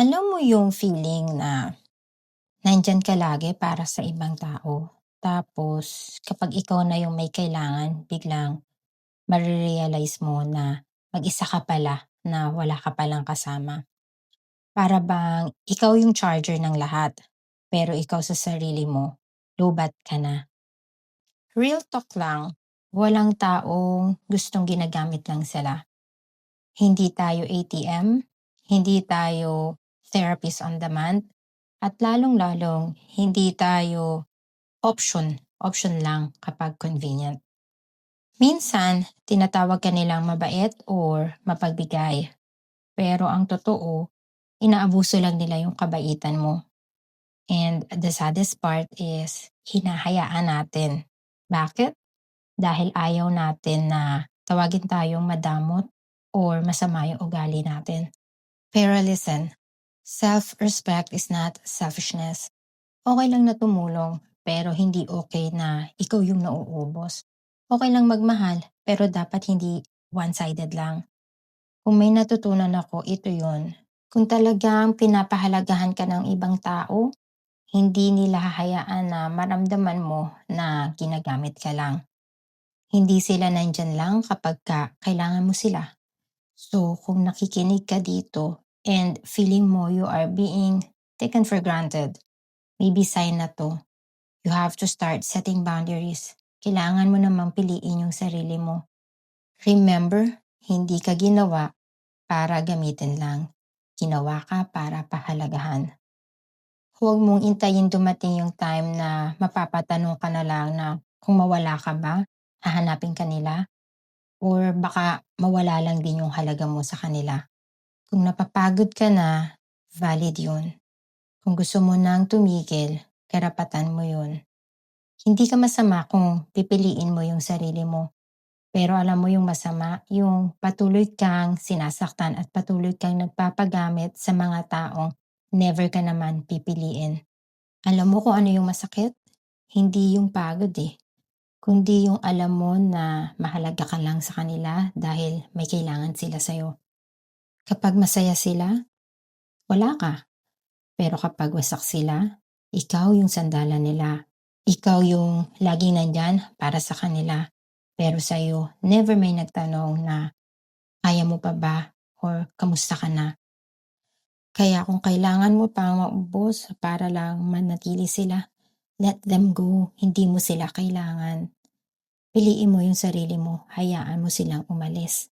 Alam mo yung feeling na nandiyan ka lagi para sa ibang tao, tapos kapag ikaw na yung may kailangan biglang mo na mag-isa ka pala, na wala ka palang kasama. Para bang ikaw yung charger ng lahat, pero ikaw sa sarili mo, lowbat ka na. Real talk lang, walang taong gustong ginagamit lang sila. Hindi tayo ATM, hindi tayo therapist on demand, at lalong-lalong hindi tayo option lang kapag convenient. Minsan, tinatawag ka nilang mabait or mapagbigay, pero ang totoo, inaabuso lang nila yung kabaitan mo. And the saddest part is, hinahayaan natin. Bakit? Dahil ayaw natin na tawagin tayong madamot or masama yung ugali natin. Pero listen, self-respect is not selfishness. Okay lang na tumulong, pero hindi okay na ikaw yung nauubos. Okay lang magmahal, pero dapat hindi one-sided lang. Kung may natutunan ako, ito yun. Kung talagang pinapahalagahan ka ng ibang tao, hindi nila hahayaan na maramdaman mo na ginagamit ka lang. Hindi sila nandyan lang kapag kailangan mo sila. So, kung nakikinig ka dito and feeling mo you are being taken for granted, maybe sign na to. You have to start setting boundaries. Kailangan mo namang piliin yung sarili mo. Remember, hindi ka ginawa para gamitin lang. Ginawa ka para pahalagahan. Huwag mong intayin dumating yung time na mapapatanong ka na lang na kung mawala ka ba, hahanapin ka nila, or baka mawala lang din yung halaga mo sa kanila. Kung napapagod ka na, valid yun. Kung gusto mo nang tumigil, karapatan mo yun. Hindi ka masama kung pipiliin mo yung sarili mo. Pero alam mo yung masama, yung patuloy kang sinasaktan at patuloy kang nagpapagamit sa mga taong never ka naman pipiliin. Alam mo kung ano yung masakit? Hindi yung pagod kundi yung alam mo na mahalaga ka lang sa kanila dahil may kailangan sila sa'yo. Kapag masaya sila, wala ka. Pero kapag wasak sila, ikaw yung sandalan nila. Ikaw yung laging nandyan para sa kanila. Pero sa'yo, never may nagtanong na kaya mo pa ba or kamusta ka na. Kaya kung kailangan mo pang maubos para lang manatili sila, let them go. Hindi mo sila kailangan. Piliin mo yung sarili mo. Hayaan mo silang umalis.